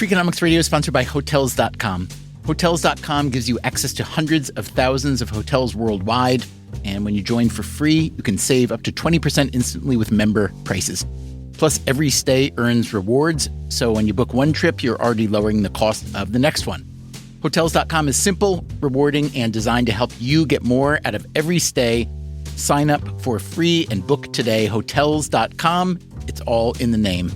Freakonomics Radio is sponsored by Hotels.com. Hotels.com gives you access to hundreds of thousands of hotels worldwide. And when you join for free, you can save up to 20% instantly with member prices. Plus, every stay earns rewards. So when you book one trip, you're already lowering the cost of the next one. Hotels.com is simple, rewarding, and designed to help you get more out of every stay. Sign up for free and book today. Hotels.com. It's all in the name.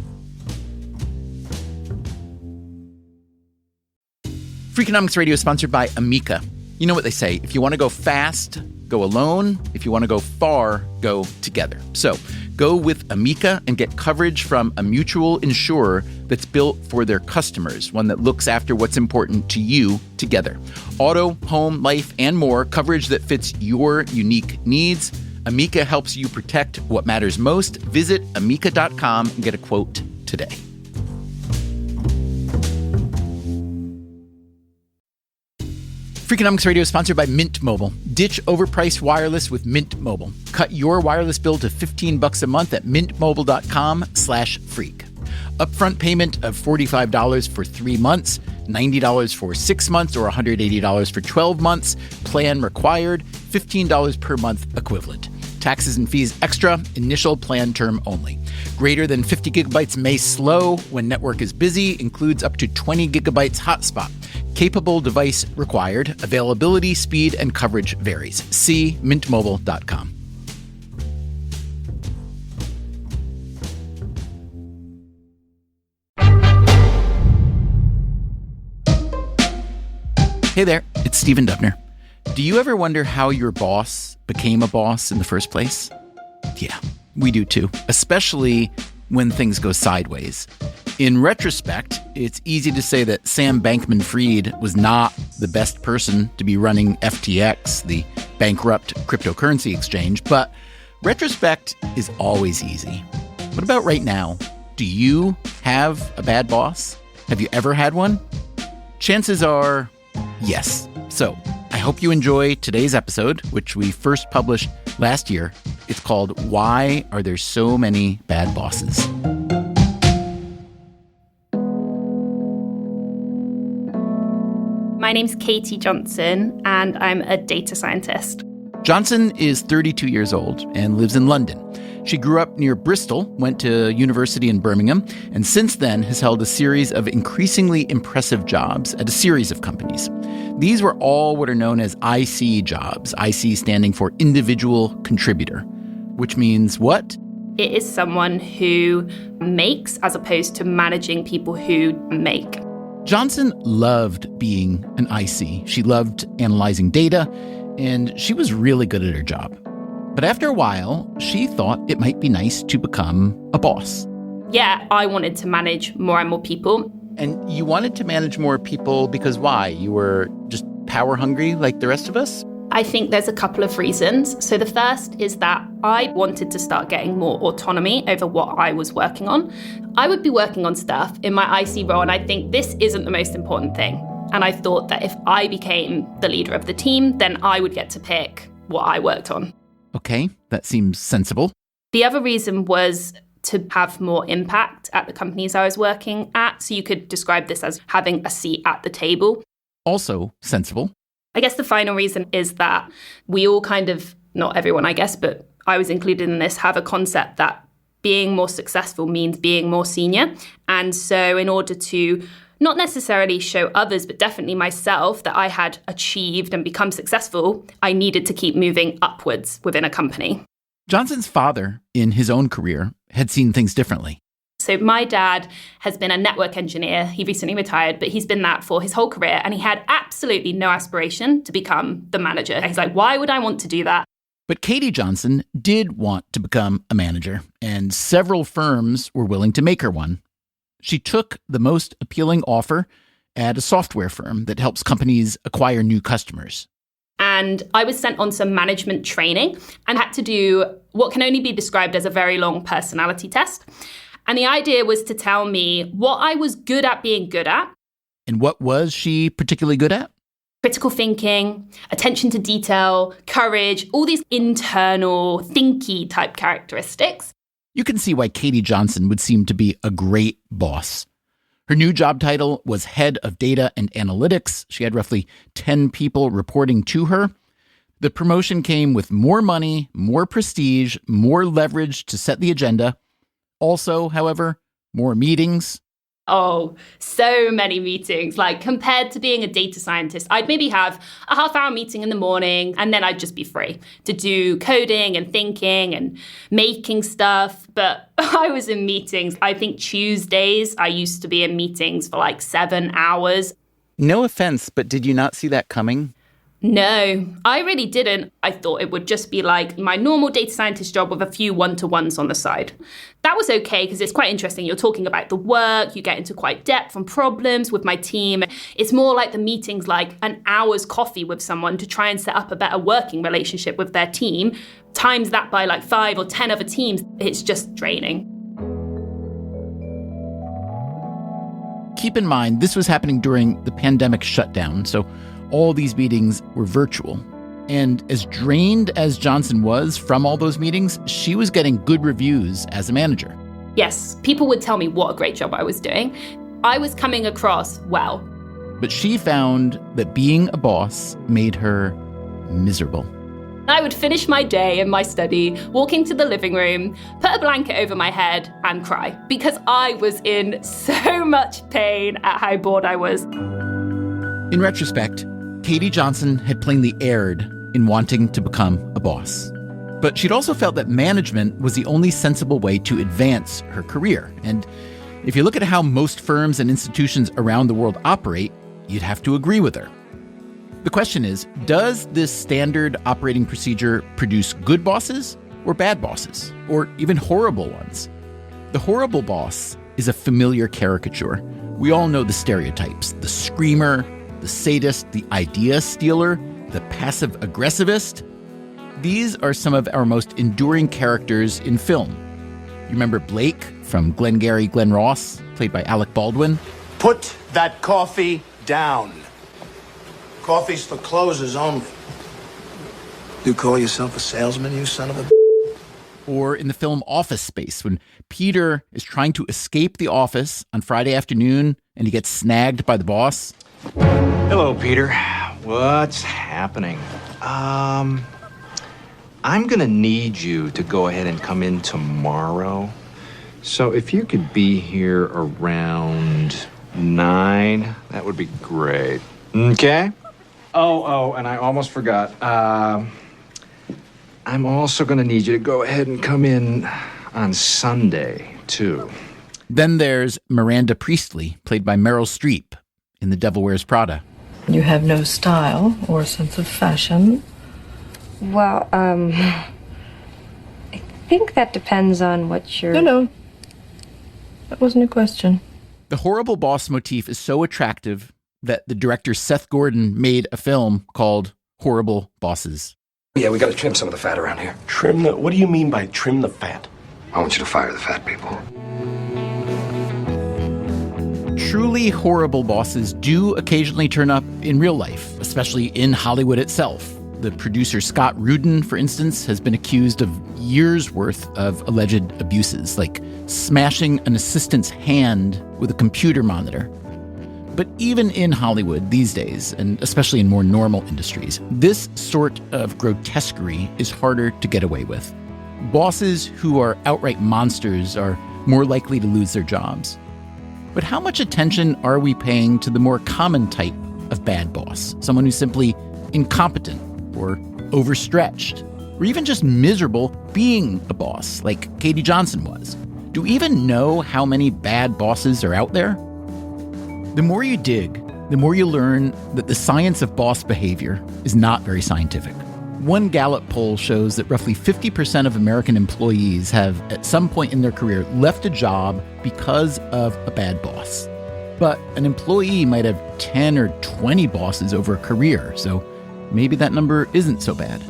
Freakonomics Radio is sponsored by Amica. You know what they say, if you want to go fast, go alone. If you want to go far, go together. So go with Amica and get coverage from a mutual insurer that's built for their customers, one that looks after what's important to you together. Auto, home, life, and more, coverage that fits your unique needs. Amica helps you protect what matters most. Visit amica.com and get a quote today. Freakonomics Radio is sponsored by Mint Mobile. Ditch overpriced wireless with Mint Mobile. Cut your wireless bill to $15 a month at mintmobile.com/freak. Upfront payment of $45 for 3 months, $90 for 6 months, or $180 for 12 months. Plan required, $15 per month equivalent. Taxes and fees extra, initial plan term only. Greater than 50 gigabytes may slow when network is busy, includes up to 20 gigabytes hotspot. Capable device required. Availability, speed, and coverage varies. See mintmobile.com. Hey there, it's Stephen Dubner. Do you ever wonder how your boss became a boss in the first place? Yeah, we do too, especially when things go sideways. In retrospect, it's easy to say that Sam Bankman-Fried was not the best person to be running FTX, the bankrupt cryptocurrency exchange, but retrospect is always easy. What about right now? Do you have a bad boss? Have you ever had one? Chances are yes. So I hope you enjoy today's episode, which we first published last year. It's called Why Are There So Many Bad Bosses? My name's Katie Johnson, and I'm a data scientist. Johnson is 32 years old and lives in London. She grew up near Bristol, went to university in Birmingham, and since then has held a series of increasingly impressive jobs at a series of companies. These were all what are known as IC jobs, IC standing for individual contributor, which means what? It is someone who makes as opposed to managing people who make. Johnson loved being an IC. She loved analyzing data, and she was really good at her job. But after a while, she thought it might be nice to become a boss. Yeah, I wanted to manage more and more people. And you wanted to manage more people because why? You were just power hungry like the rest of us? I think there's a couple of reasons. So the first is that I wanted to start getting more autonomy over what I was working on. I would be working on stuff in my IC role, and I think this isn't the most important thing. And I thought that if I became the leader of the team, then I would get to pick what I worked on. Okay, that seems sensible. The other reason was to have more impact at the companies I was working at. So you could describe this as having a seat at the table. Also sensible. I guess the final reason is that we all kind of, not everyone, I guess, but I was included in this, have a concept that being more successful means being more senior. And so in order to not necessarily show others, but definitely myself, that I had achieved and become successful, I needed to keep moving upwards within a company. Johnson's father, in his own career, had seen things differently. So my dad has been a network engineer. He recently retired, but he's been that for his whole career. And he had absolutely no aspiration to become the manager. He's like, why would I want to do that? But Katie Johnson did want to become a manager, and several firms were willing to make her one. She took the most appealing offer at a software firm that helps companies acquire new customers. And I was sent on some management training and had to do what can only be described as a very long personality test. And the idea was to tell me what I was good at being good at. And what was she particularly good at? Critical thinking, attention to detail, courage, all these internal, thinky type characteristics. You can see why Katie Johnson would seem to be a great boss. Her new job title was head of data and analytics. She had roughly 10 people reporting to her. The promotion came with more money, more prestige, more leverage to set the agenda. Also, however, more meetings. Oh, so many meetings. Like, compared to being a data scientist, I'd maybe have a half-hour meeting in the morning, and then I'd just be free to do coding and thinking and making stuff. But I was in meetings. I think Tuesdays, I used to be in meetings for like 7 hours. No offense, but did you not see that coming? No, I really didn't. I thought it would just be like my normal data scientist job with a few one-to-ones on the side. That was okay because it's quite interesting. You're talking about the work, you get into quite depth on problems with my team. It's more like the meetings, like an hour's coffee with someone to try and set up a better working relationship with their team. Times that by like 5 or 10 other teams, it's just draining. Keep in mind, this was happening during the pandemic shutdown, so all these meetings were virtual. And as drained as Johnson was from all those meetings, she was getting good reviews as a manager. Yes, people would tell me what a great job I was doing. I was coming across well. But she found that being a boss made her miserable. I would finish my day in my study, walk into the living room, put a blanket over my head and cry because I was in so much pain at how bored I was. In retrospect, Katie Johnson had plainly erred in wanting to become a boss. But she'd also felt that management was the only sensible way to advance her career. And if you look at how most firms and institutions around the world operate, you'd have to agree with her. The question is, does this standard operating procedure produce good bosses or bad bosses, or even horrible ones? The horrible boss is a familiar caricature. We all know the stereotypes: the screamer, the sadist, the idea stealer, the passive-aggressivist. These are some of our most enduring characters in film. You remember Blake from Glengarry Glen Ross, played by Alec Baldwin? Put that coffee down. Coffee's for closers only. You call yourself a salesman, you son of a... Or in the film Office Space, when Peter is trying to escape the office on Friday afternoon and he gets snagged by the boss. Hello, Peter. What's happening? I'm gonna need you to go ahead and come in tomorrow. So if you could be here around 9, that would be great. Okay? Oh, and I almost forgot. I'm also gonna need you to go ahead and come in on Sunday, too. Then there's Miranda Priestley, played by Meryl Streep in The Devil Wears Prada. You have no style or sense of fashion. Well, I think that depends on what you're... No. That wasn't a question. The horrible boss motif is so attractive that the director Seth Gordon made a film called Horrible Bosses. Yeah, we gotta trim some of the fat around here. Trim the... What do you mean by trim the fat? I want you to fire the fat people. Truly horrible bosses do occasionally turn up in real life, especially in Hollywood itself. The producer Scott Rudin, for instance, has been accused of years' worth of alleged abuses, like smashing an assistant's hand with a computer monitor. But even in Hollywood these days, and especially in more normal industries, this sort of grotesquerie is harder to get away with. Bosses who are outright monsters are more likely to lose their jobs. But how much attention are we paying to the more common type of bad boss? Someone who's simply incompetent or overstretched, or even just miserable being a boss, like Katie Johnson was. Do we even know how many bad bosses are out there? The more you dig, the more you learn that the science of boss behavior is not very scientific. One Gallup poll shows that roughly 50% of American employees have, at some point in their career, left a job because of a bad boss. But an employee might have 10 or 20 bosses over a career, so maybe that number isn't so bad.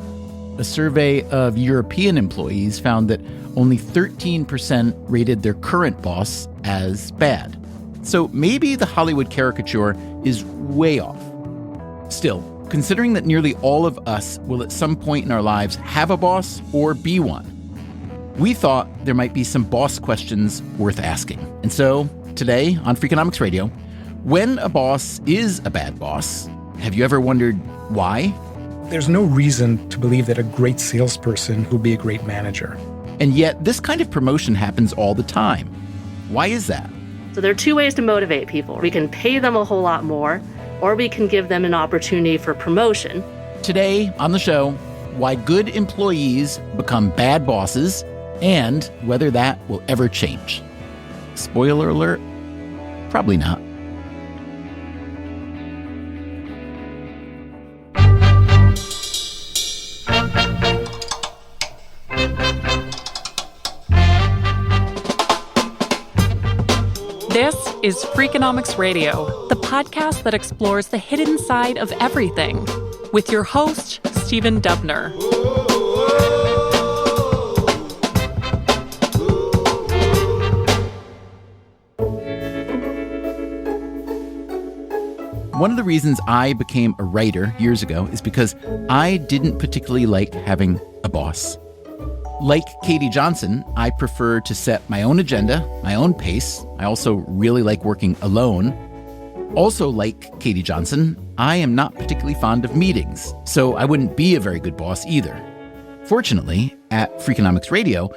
A survey of European employees found that only 13% rated their current boss as bad. So maybe the Hollywood caricature is way off. Still, considering that nearly all of us will at some point in our lives have a boss or be one, we thought there might be some boss questions worth asking. And so Today on Freakonomics Radio, when a boss is a bad boss, have you ever wondered why? There's no reason to believe that a great salesperson will be a great manager. And yet, this kind of promotion happens all the time. Why is that? So there are two ways to motivate people. We can pay them a whole lot more, or we can give them an opportunity for promotion. Today on the show, why good employees become bad bosses and whether that will ever change. Spoiler alert, probably not. This is Freakonomics Radio, the podcast that explores the hidden side of everything, with your host, Stephen Dubner. One of the reasons I became a writer years ago is because I didn't particularly like having a boss. Like Katie Johnson, I prefer to set my own agenda, my own pace. I also really like working alone. Also, like Katie Johnson, I am not particularly fond of meetings, so I wouldn't be a very good boss either. Fortunately, at Freakonomics Radio,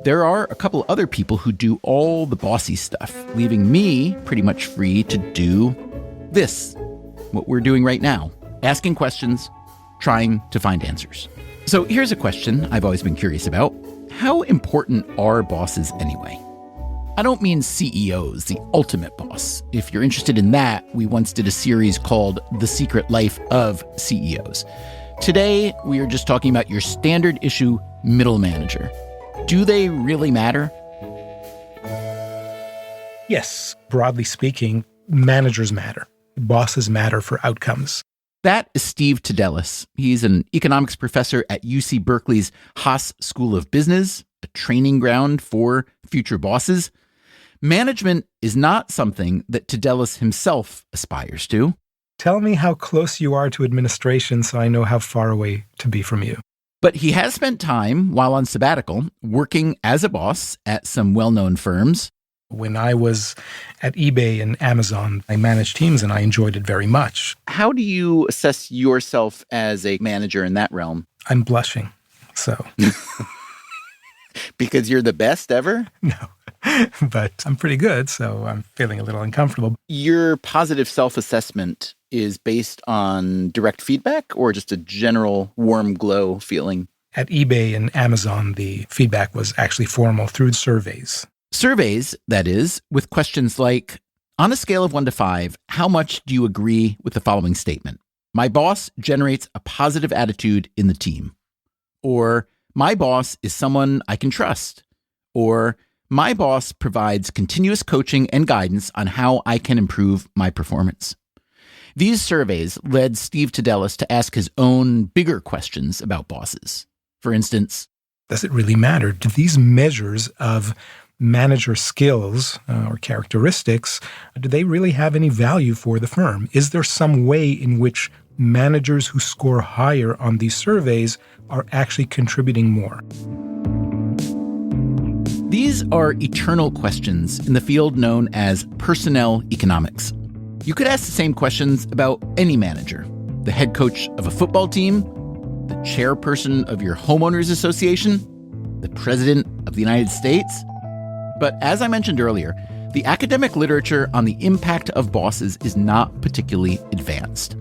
there are a couple other people who do all the bossy stuff, leaving me pretty much free to do this, what we're doing right now, asking questions, trying to find answers. So here's a question I've always been curious about. How important are bosses anyway? I don't mean CEOs, the ultimate boss. If you're interested in that, we once did a series called The Secret Life of CEOs. Today, we are just talking about your standard issue middle manager. Do they really matter? Yes, broadly speaking, managers matter. Bosses matter for outcomes. That is Steve Tadelis. He's an economics professor at UC Berkeley's Haas School of Business, a training ground for future bosses. Management is not something that Tadelis himself aspires to. Tell me how close you are to administration so I know how far away to be from you. But he has spent time, while on sabbatical, working as a boss at some well-known firms. When I was at eBay and Amazon, I managed teams and I enjoyed it very much. How do you assess yourself as a manager in that realm? I'm blushing, so. Because you're the best ever? No, but I'm pretty good, so I'm feeling a little uncomfortable. Your positive self-assessment is based on direct feedback or just a general warm glow feeling? At eBay and Amazon, the feedback was actually formal through surveys. Surveys, that is, with questions like, on a scale of 1 to 5, how much do you agree with the following statement? My boss generates a positive attitude in the team. Or, my boss is someone I can trust. Or, my boss provides continuous coaching and guidance on how I can improve my performance. These surveys led Steve Tadelis to ask his own bigger questions about bosses. For instance, does it really matter? Do these measures of manager skills or characteristics, do they really have any value for the firm? Is there some way in which managers who score higher on these surveys are actually contributing more? These are eternal questions in the field known as personnel economics. You could ask the same questions about any manager, the head coach of a football team, the chairperson of your homeowners association, the president of the United States. But as I mentioned earlier, the academic literature on the impact of bosses is not particularly advanced.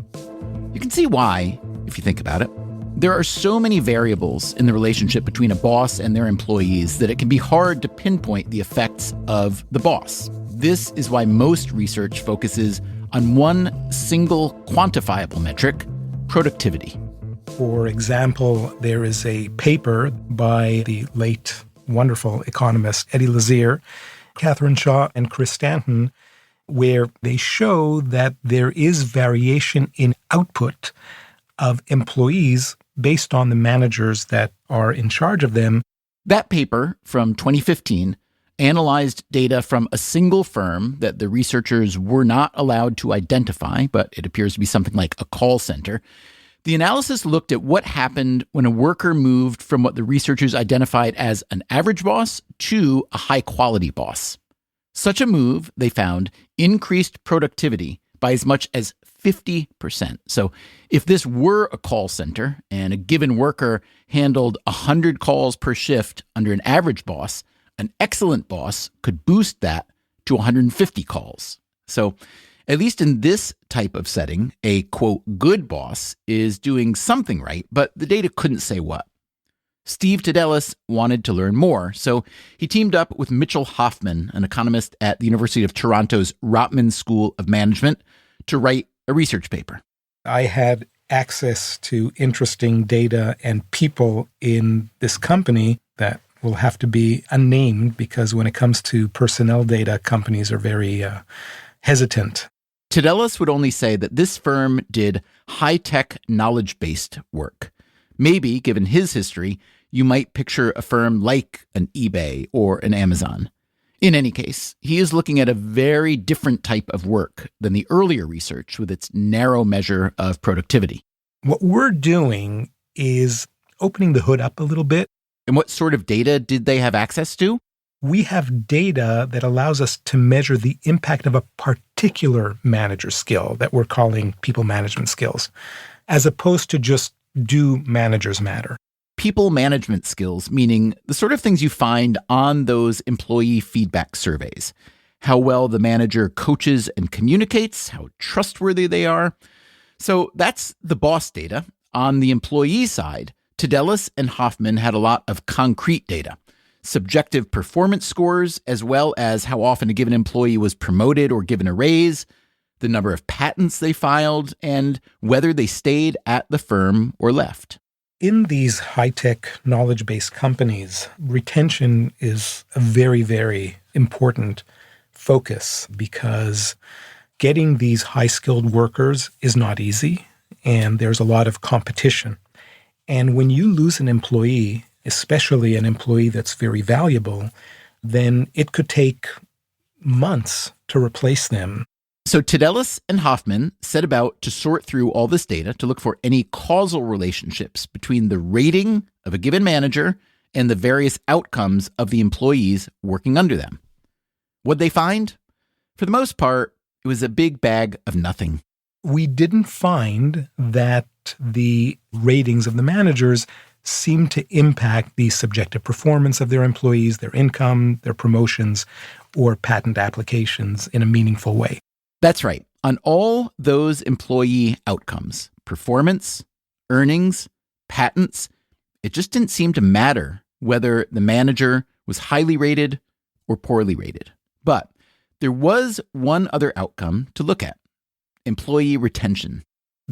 You can see why, if you think about it. There are so many variables in the relationship between a boss and their employees that it can be hard to pinpoint the effects of the boss. This is why most research focuses on one single quantifiable metric, productivity. For example, there is a paper by the late wonderful economist Eddie Lazear, Catherine Shaw, and Chris Stanton, where they show that there is variation in output of employees based on the managers that are in charge of them. That paper from 2015 analyzed data from a single firm that the researchers were not allowed to identify, but it appears to be something like a call center. The analysis looked at what happened when a worker moved from what the researchers identified as an average boss to a high-quality boss. Such a move, they found, increased productivity by as much as 50%. So if this were a call center and a given worker handled 100 calls per shift under an average boss, an excellent boss could boost that to 150 calls. So at least in this type of setting, a, quote, good boss is doing something right, but the data couldn't say what. Steve Tadelis wanted to learn more, so he teamed up with Mitchell Hoffman, an economist at the University of Toronto's Rotman School of Management, to write a research paper. I had access to interesting data and people in this company that will have to be unnamed because when it comes to personnel data, companies are very hesitant. Tadelis would only say that this firm did high-tech, knowledge-based work. Maybe, given his history, you might picture a firm like an eBay or an Amazon. In any case, he is looking at a very different type of work than the earlier research with its narrow measure of productivity. What we're doing is opening the hood up a little bit. And what sort of data did they have access to? We have data that allows us to measure the impact of a particular manager skill that we're calling people management skills, as opposed to just do managers matter. People management skills, meaning the sort of things you find on those employee feedback surveys. How well the manager coaches and communicates, how trustworthy they are. So that's the boss data. On the employee side, Tadelis and Hoffman had a lot of concrete data. Subjective performance scores, as well as how often a given employee was promoted or given a raise, the number of patents they filed, and whether they stayed at the firm or left. In these high-tech, knowledge-based companies, retention is a very, very important focus because getting these high-skilled workers is not easy, and there's a lot of competition. And when you lose an employee, especially an employee that's very valuable, then it could take months to replace them. So Tadelis and Hoffman set about to sort through all this data to look for any causal relationships between the rating of a given manager and the various outcomes of the employees working under them. What'd they find? For the most part, it was a big bag of nothing. We didn't find that the ratings of the managers seemed to impact the subjective performance of their employees, their income, their promotions, or patent applications in a meaningful way. That's right. On all those employee outcomes, performance, earnings, patents, it just didn't seem to matter whether the manager was highly rated or poorly rated. But there was one other outcome to look at: employee retention.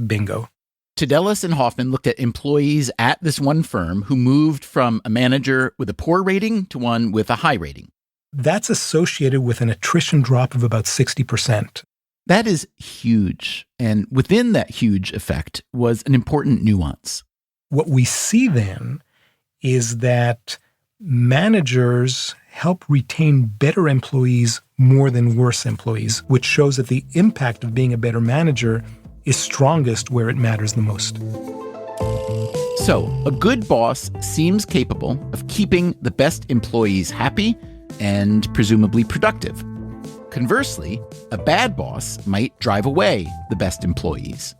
Bingo. Tadelis and Hoffman looked at employees at this one firm who moved from a manager with a poor rating to one with a high rating. That's associated with an attrition drop of about 60%. That is huge. And within that huge effect was an important nuance. What we see then is that managers help retain better employees more than worse employees, which shows that the impact of being a better manager is strongest where it matters the most. So, a good boss seems capable of keeping the best employees happy and presumably productive. Conversely, a bad boss might drive away the best employees.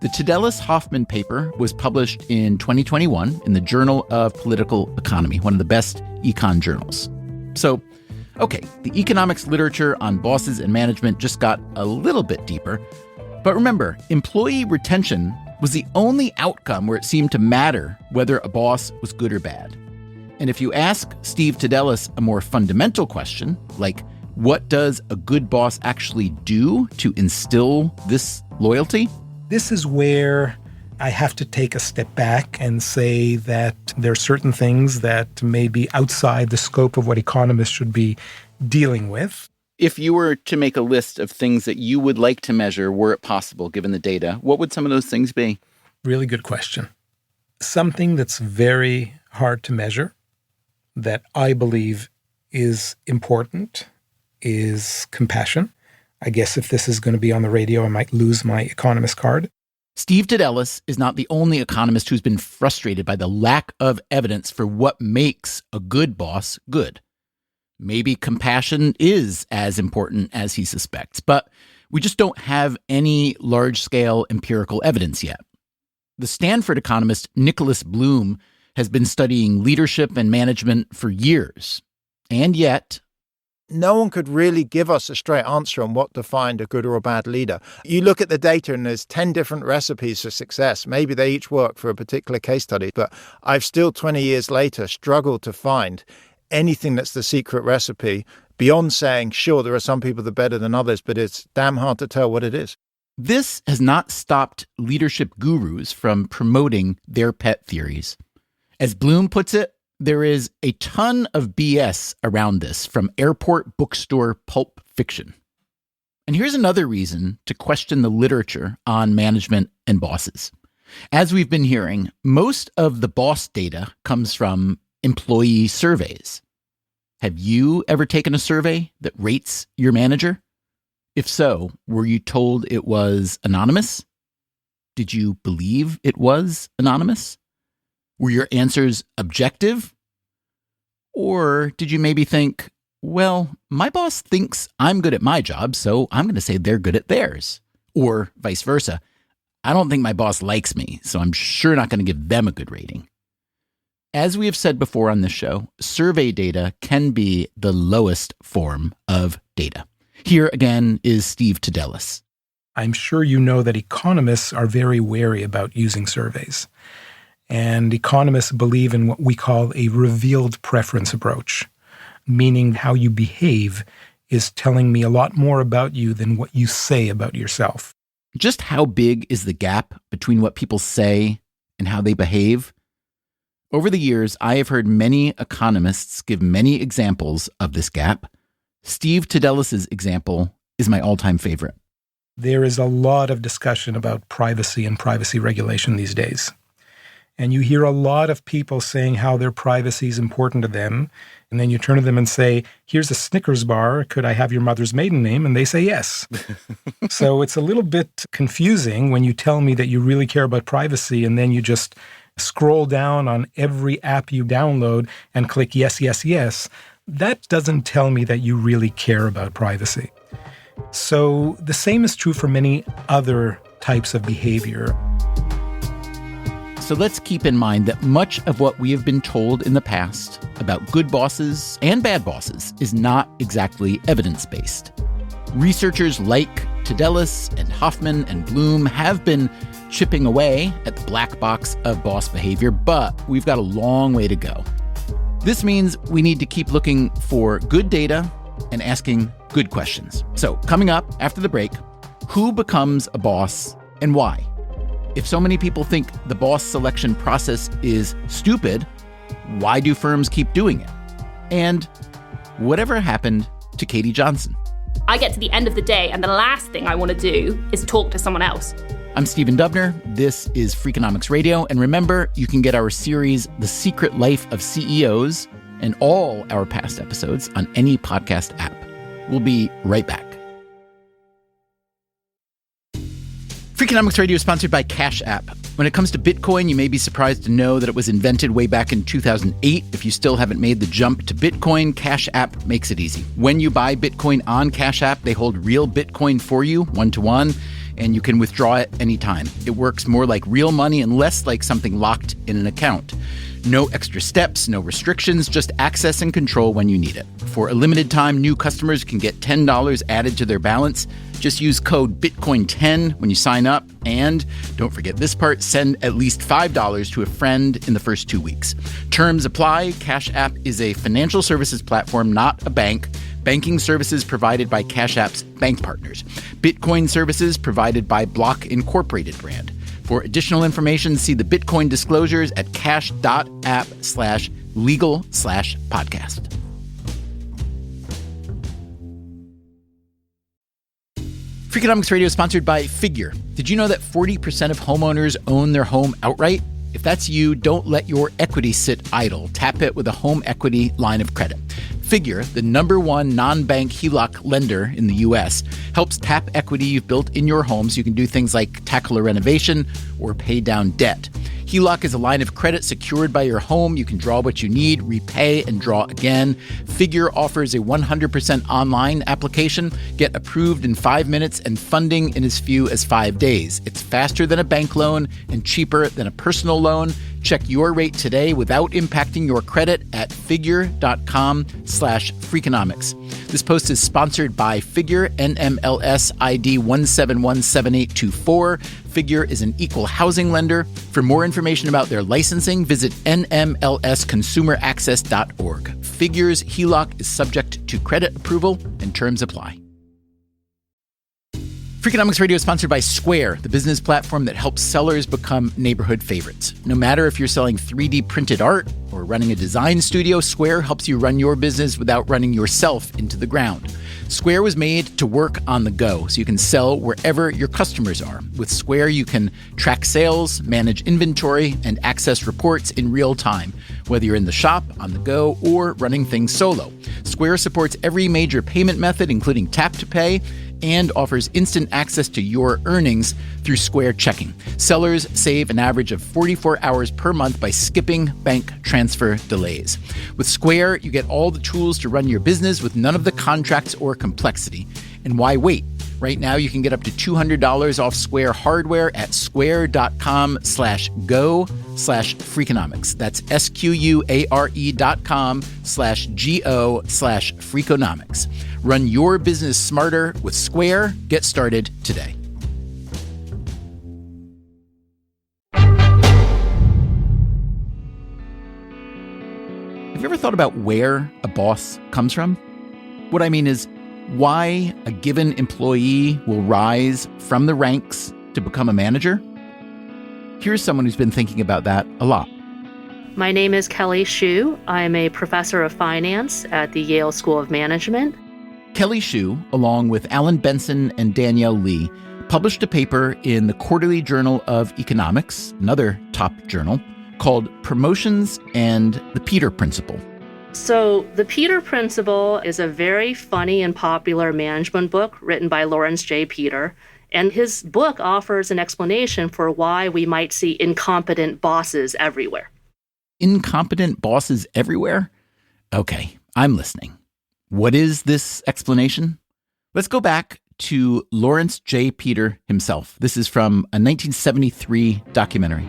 The Tadelis-Hoffman paper was published in 2021 in the Journal of Political Economy, one of the best econ journals. So, okay, the economics literature on bosses and management just got a little bit deeper. But remember, employee retention was the only outcome where it seemed to matter whether a boss was good or bad. And if you ask Steve Tadelis a more fundamental question, like, what does a good boss actually do to instill this loyalty? This is where I have to take a step back and say that there are certain things that may be outside the scope of what economists should be dealing with. If you were to make a list of things that you would like to measure, were it possible, given the data, what would some of those things be? Really good question. Something that's very hard to measure, that I believe is important, is compassion. I guess if this is going to be on the radio, I might lose my economist card. Steve Tadelis is not the only economist who's been frustrated by the lack of evidence for what makes a good boss good. Maybe compassion is as important as he suspects, but we just don't have any large-scale empirical evidence yet. The Stanford economist Nicholas Bloom has been studying leadership and management for years. And yet, no one could really give us a straight answer on what defined a good or a bad leader. You look at the data and there's 10 different recipes for success. Maybe they each work for a particular case study, but I've still 20 years later struggled to find anything that's the secret recipe beyond saying, sure, there are some people that are better than others, but it's damn hard to tell what it is. This has not stopped leadership gurus from promoting their pet theories. As Bloom puts it, there is a ton of BS around this from airport bookstore pulp fiction. And here's another reason to question the literature on management and bosses. As we've been hearing, most of the boss data comes from employee surveys. Have you ever taken a survey that rates your manager? If so, were you told it was anonymous? Did you believe it was anonymous? Were your answers objective? Or did you maybe think, well, my boss thinks I'm good at my job, so I'm going to say they're good at theirs. Or vice versa. I don't think my boss likes me, so I'm sure not going to give them a good rating. As we have said before on this show, survey data can be the lowest form of data. Here again is Steve Tadelis. I'm sure you know that economists are very wary about using surveys. And economists believe in what we call a revealed preference approach, meaning how you behave is telling me a lot more about you than what you say about yourself. Just how big is the gap between what people say and how they behave? Over the years, I have heard many economists give many examples of this gap. Steve Tadelis' example is my all-time favorite. There is a lot of discussion about privacy and privacy regulation these days. And you hear a lot of people saying how their privacy is important to them. And then you turn to them and say, here's a Snickers bar. Could I have your mother's maiden name? And they say yes. So it's a little bit confusing when you tell me that you really care about privacy and then you just scroll down on every app you download and click yes, yes, yes. That doesn't tell me that you really care about privacy. So the same is true for many other types of behavior. So let's keep in mind that much of what we have been told in the past about good bosses and bad bosses is not exactly evidence-based. Researchers like Tadelis and Hoffman and Bloom have been chipping away at the black box of boss behavior, but we've got a long way to go. This means we need to keep looking for good data and asking good questions. So coming up after the break, who becomes a boss and why? If so many people think the boss selection process is stupid, why do firms keep doing it? And whatever happened to Katie Johnson? I get to the end of the day, and the last thing I want to do is talk to someone else. I'm Stephen Dubner. This is Freakonomics Radio. And remember, you can get our series, The Secret Life of CEOs, and all our past episodes on any podcast app. We'll be right back. Freakonomics Radio is sponsored by Cash App. When it comes to Bitcoin, you may be surprised to know that it was invented way back in 2008. If you still haven't made the jump to Bitcoin, Cash App makes it easy. When you buy Bitcoin on Cash App, they hold real Bitcoin for you, one-to-one, and you can withdraw it anytime. It works more like real money and less like something locked in an account. No extra steps, no restrictions, just access and control when you need it. For a limited time, new customers can get $10 added to their balance. Just use code BITCOIN10 when you sign up. And don't forget this part, send at least $5 to a friend in the first 2 weeks. Terms apply. Cash App is a financial services platform, not a bank. Banking services provided by Cash App's bank partners. Bitcoin services provided by Block Incorporated brand. For additional information, see the Bitcoin disclosures at cash.app/legal/podcast. Freakonomics Radio is sponsored by Figure. Did you know that 40% of homeowners own their home outright? If that's you, don't let your equity sit idle. Tap it with a home equity line of credit. Figure, the #1 non-bank HELOC lender in the U.S., helps tap equity you've built in your home so you can do things like tackle a renovation or pay down debt. HELOC is a line of credit secured by your home. You can draw what you need, repay, and draw again. Figure offers a 100% online application. Get approved in 5 minutes and funding in as few as 5 days. It's faster than a bank loan and cheaper than a personal loan. Check your rate today without impacting your credit at figure.com/Freakonomics. This post is sponsored by Figure, NMLS ID 1717824. Figure is an equal housing lender. For more information about their licensing, visit nmlsconsumeraccess.org. Figure's HELOC is subject to credit approval and terms apply. Freakonomics Radio is sponsored by Square, the business platform that helps sellers become neighborhood favorites. No matter if you're selling 3D printed art or running a design studio, Square helps you run your business without running yourself into the ground. Square was made to work on the go, so you can sell wherever your customers are. With Square, you can track sales, manage inventory, and access reports in real time, whether you're in the shop, on the go, or running things solo. Square supports every major payment method, including tap to pay, and offers instant access to your earnings through Square Checking. Sellers save an average of 44 hours per month by skipping bank transfer delays. With Square, you get all the tools to run your business with none of the contracts or complexity. And why wait? Right now, you can get up to $200 off Square hardware at square.com/go/Freakonomics. That's SQUARE.com/GO/Freakonomics. Run your business smarter with Square. Get started today. Have you ever thought about where a boss comes from? What I mean is, why a given employee will rise from the ranks to become a manager? Here's someone who's been thinking about that a lot. My name is Kelly Hsu. I'm a professor of finance at the Yale School of Management. Kelly Hsu, along with Alan Benson and Danielle Lee, published a paper in the Quarterly Journal of Economics, another top journal, called Promotions and the Peter Principle. So the Peter Principle is a very funny and popular management book written by Lawrence J. Peter. And his book offers an explanation for why we might see incompetent bosses everywhere. Incompetent bosses everywhere? Okay, I'm listening. What is this explanation? Let's go back to Lawrence J. Peter himself. This is from a 1973 documentary.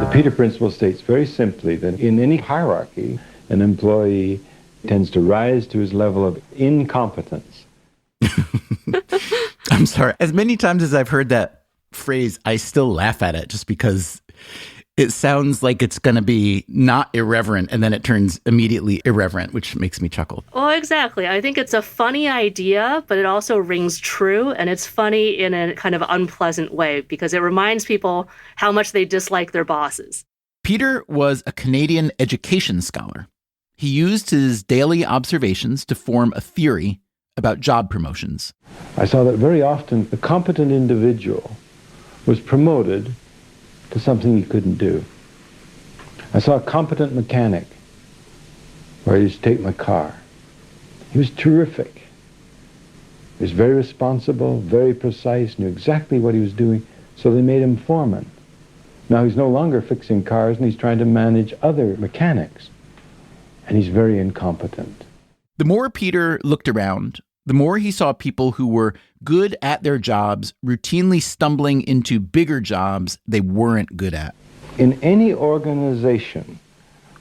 The Peter Principle states very simply that in any hierarchy, an employee tends to rise to his level of incompetence. I'm sorry. As many times as I've heard that phrase, I still laugh at it just because it sounds like it's going to be not irreverent and then it turns immediately irreverent, which makes me chuckle. Oh, exactly. I think it's a funny idea, but it also rings true. And it's funny in a kind of unpleasant way because it reminds people how much they dislike their bosses. Peter was a Canadian education scholar. He used his daily observations to form a theory about job promotions. I saw that very often the competent individual was promoted to something he couldn't do. I saw a competent mechanic where he used to take my car. He was terrific. He was very responsible, very precise, knew exactly what he was doing, so they made him foreman. Now he's no longer fixing cars and he's trying to manage other mechanics. And he's very incompetent. The more Peter looked around, the more he saw people who were good at their jobs routinely stumbling into bigger jobs they weren't good at. In any organization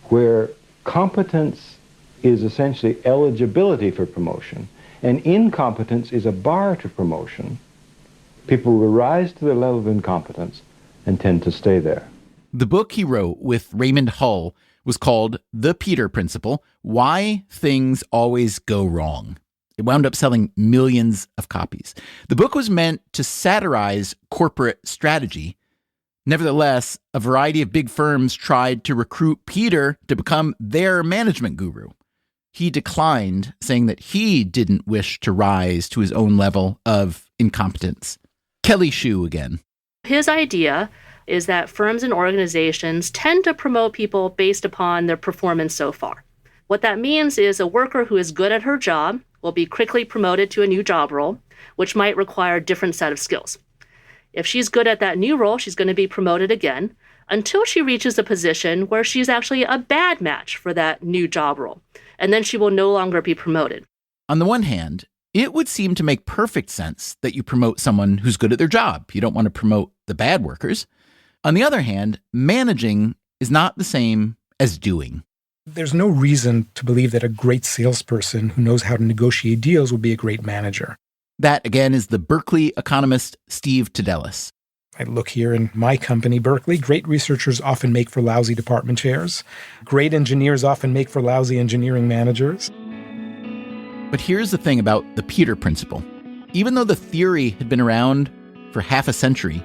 where competence is essentially eligibility for promotion and incompetence is a bar to promotion, people will rise to the level of incompetence and tend to stay there. The book he wrote with Raymond Hull was called The Peter Principle: Why Things Always Go Wrong. It wound up selling millions of copies. The book was meant to satirize corporate strategy. Nevertheless, a variety of big firms tried to recruit Peter to become their management guru. He declined, saying that he didn't wish to rise to his own level of incompetence. Kelly Hsu again. His idea is that firms and organizations tend to promote people based upon their performance so far. What that means is a worker who is good at her job will be quickly promoted to a new job role, which might require a different set of skills. If she's good at that new role, she's going to be promoted again, until she reaches a position where she's actually a bad match for that new job role. And then she will no longer be promoted. On the one hand, it would seem to make perfect sense that you promote someone who's good at their job. You don't want to promote the bad workers. On the other hand, managing is not the same as doing. There's no reason to believe that a great salesperson who knows how to negotiate deals will be a great manager. That, again, is the Berkeley economist Steve Tadelis. I look here in my company, Berkeley. Great researchers often make for lousy department chairs. Great engineers often make for lousy engineering managers. But here's the thing about the Peter Principle. Even though the theory had been around for half a century,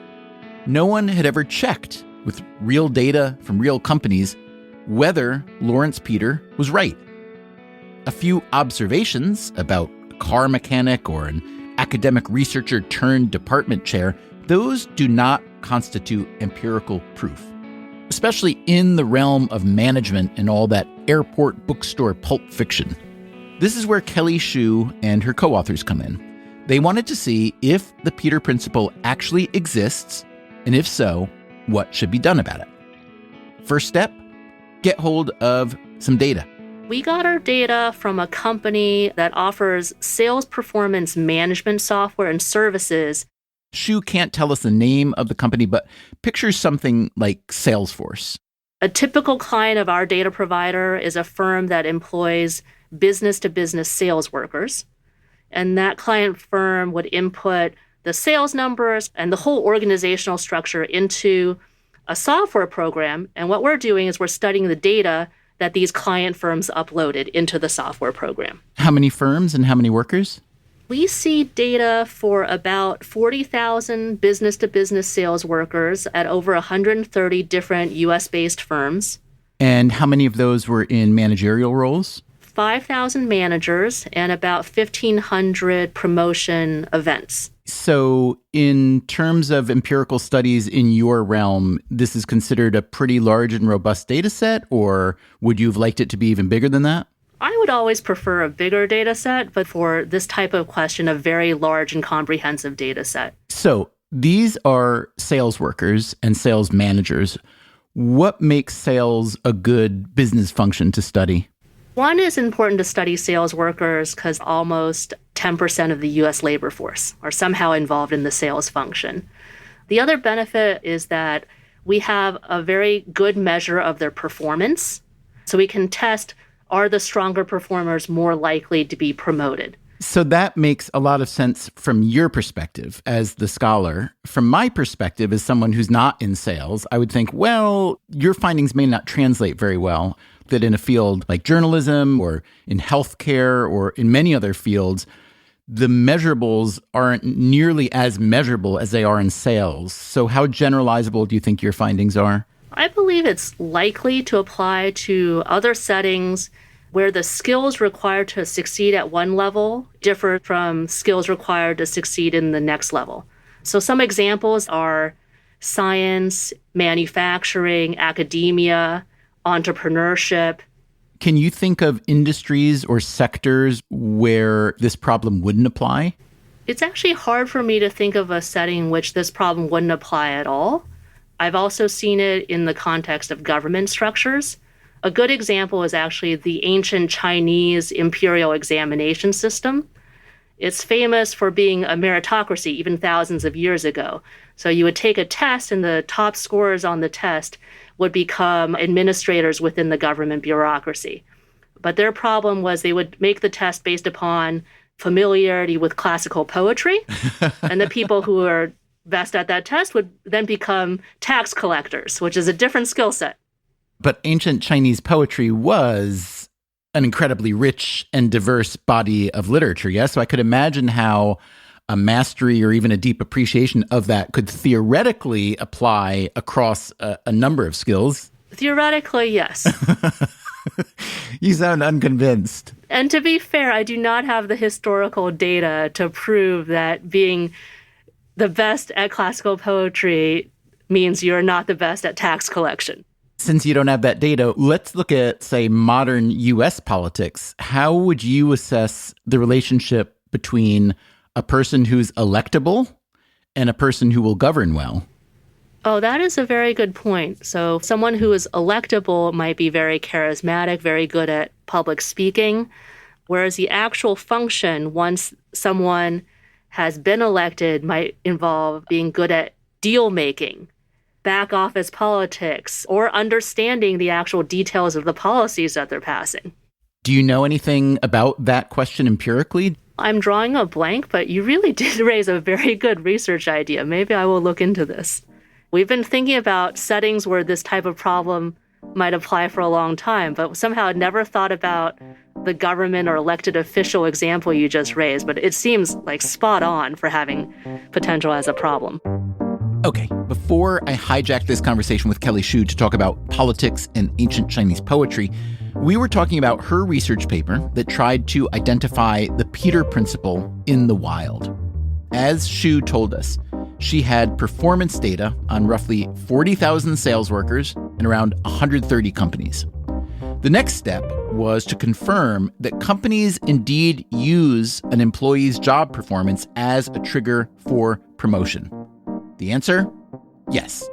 no one had ever checked with real data from real companies whether Lawrence Peter was right. A few observations about a car mechanic or an academic researcher turned department chair, those do not constitute empirical proof, especially in the realm of management and all that airport bookstore pulp fiction. This is where Kelly Shue and her co-authors come in. They wanted to see if the Peter Principle actually exists, and if so, what should be done about it. First step, get hold of some data. We got our data from a company that offers sales performance management software and services. Shue can't tell us the name of the company, but picture something like Salesforce. A typical client of our data provider is a firm that employs business-to-business sales workers. And that client firm would input the sales numbers and the whole organizational structure into a software program. And what we're doing is we're studying the data that these client firms uploaded into the software program. How many firms and how many workers? We see data for about 40,000 business-to-business sales workers at over 130 different U.S.-based firms. And how many of those were in managerial roles? 5,000 managers and about 1,500 promotion events. So in terms of empirical studies in your realm, this is considered a pretty large and robust data set, or would you have liked it to be even bigger than that? I would always prefer a bigger data set, but for this type of question, a very large and comprehensive data set. So these are sales workers and sales managers. What makes sales a good business function to study? One is important to study sales workers because almost 10% of the U.S. labor force are somehow involved in the sales function. The other benefit is that we have a very good measure of their performance. So we can test, are the stronger performers more likely to be promoted? So that makes a lot of sense from your perspective as the scholar. From my perspective, as someone who's not in sales, I would think, well, your findings may not translate very well. That in a field like journalism or in healthcare or in many other fields, the measurables aren't nearly as measurable as they are in sales. So how generalizable do you think your findings are? I believe it's likely to apply to other settings where the skills required to succeed at one level differ from skills required to succeed in the next level. So some examples are science, manufacturing, academia, entrepreneurship. Can you think of industries or sectors where this problem wouldn't apply? It's actually hard for me to think of a setting in which this problem wouldn't apply at all. I've also seen it in the context of government structures. A good example is actually the ancient Chinese imperial examination system. It's famous for being a meritocracy even thousands of years ago. So you would take a test and the top scorers on the test would become administrators within the government bureaucracy. But their problem was they would make the test based upon familiarity with classical poetry. And the people who were best at that test would then become tax collectors, which is a different skill set. But ancient Chinese poetry was an incredibly rich and diverse body of literature, yes? So I could imagine how a mastery or even a deep appreciation of that could theoretically apply across a number of skills. Theoretically, yes. You sound unconvinced. And to be fair, I do not have the historical data to prove that being the best at classical poetry means you're not the best at tax collection. Since you don't have that data, let's look at, say, modern U.S. politics. How would you assess the relationship between a person who's electable and a person who will govern well? Oh, that is a very good point. So someone who is electable might be very charismatic, very good at public speaking, whereas the actual function, once someone has been elected, might involve being good at deal making, back office politics, or understanding the actual details of the policies that they're passing. Do you know anything about that question empirically? I'm drawing a blank, but you really did raise a very good research idea. Maybe I will look into this. We've been thinking about settings where this type of problem might apply for a long time, but somehow never thought about the government or elected official example you just raised. But it seems like spot on for having potential as a problem. Okay, before I hijack this conversation with Kelly Xu to talk about politics and ancient Chinese poetry, we were talking about her research paper that tried to identify the Peter Principle in the wild. As Xu told us, she had performance data on roughly 40,000 sales workers and around 130 companies. The next step was to confirm that companies indeed use an employee's job performance as a trigger for promotion. The answer? Yes.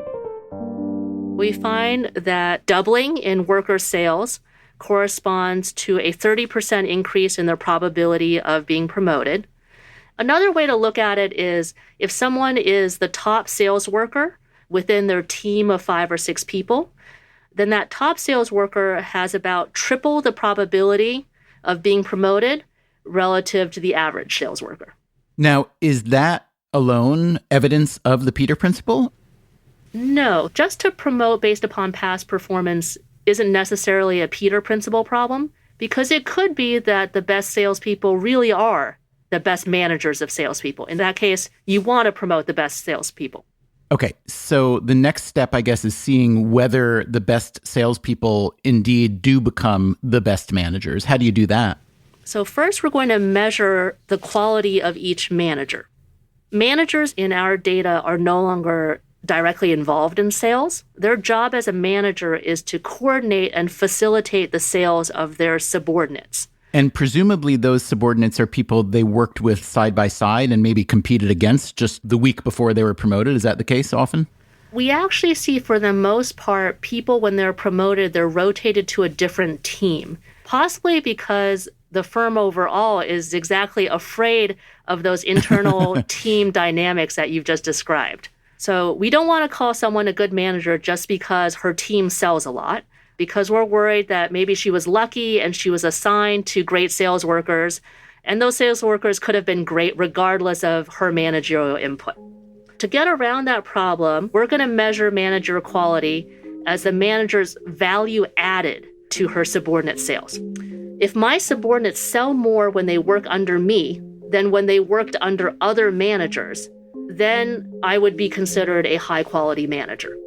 We find that doubling in worker sales corresponds to a 30% increase in their probability of being promoted. Another way to look at it is if someone is the top sales worker within their team of 5 or 6 people, then that top sales worker has about triple the probability of being promoted relative to the average sales worker. Now, is that alone evidence of the Peter Principle? No, just to promote based upon past performance isn't necessarily a Peter Principle problem, because it could be that the best salespeople really are the best managers of salespeople. In that case, you want to promote the best salespeople. Okay, so the next step, I guess, is seeing whether the best salespeople indeed do become the best managers. How do you do that? So first, we're going to measure the quality of each manager. Managers in our data are no longer directly involved in sales. Their job as a manager is to coordinate and facilitate the sales of their subordinates. And presumably those subordinates are people they worked with side by side and maybe competed against just the week before they were promoted. Is that the case often? We actually see, for the most part, people, when they're promoted, they're rotated to a different team, possibly because the firm overall is exactly afraid of those internal team dynamics that you've just described. So we don't want to call someone a good manager just because her team sells a lot, because we're worried that maybe she was lucky and she was assigned to great sales workers, and those sales workers could have been great regardless of her managerial input. To get around that problem, we're going to measure manager quality as the manager's value added to her subordinate sales. If my subordinates sell more when they work under me than when they worked under other managers, then I would be considered a high-quality manager.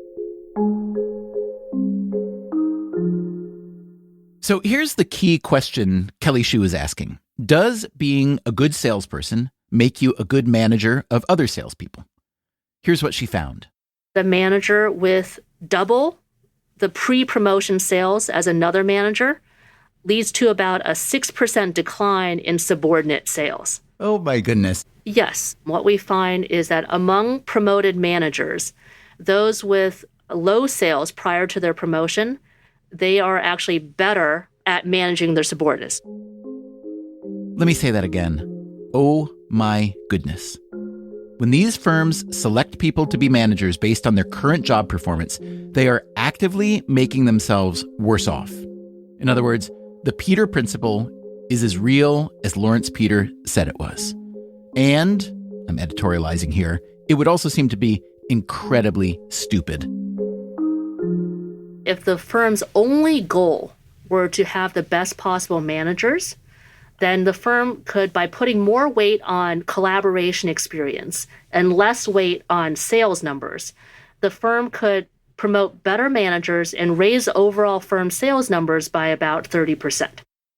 So here's the key question Kelly Xu is asking. Does being a good salesperson make you a good manager of other salespeople? Here's what she found. The manager with double the pre-promotion sales as another manager leads to about a 6% decline in subordinate sales. Oh my goodness. Yes. What we find is that among promoted managers, those with low sales prior to their promotion, they are actually better at managing their subordinates. Let me say that again. Oh my goodness. When these firms select people to be managers based on their current job performance, they are actively making themselves worse off. In other words, the Peter Principle is as real as Lawrence Peter said it was. And, I'm editorializing here, it would also seem to be incredibly stupid. If the firm's only goal were to have the best possible managers, then the firm could, by putting more weight on collaboration experience and less weight on sales numbers, the firm could promote better managers and raise overall firm sales numbers by about 30%.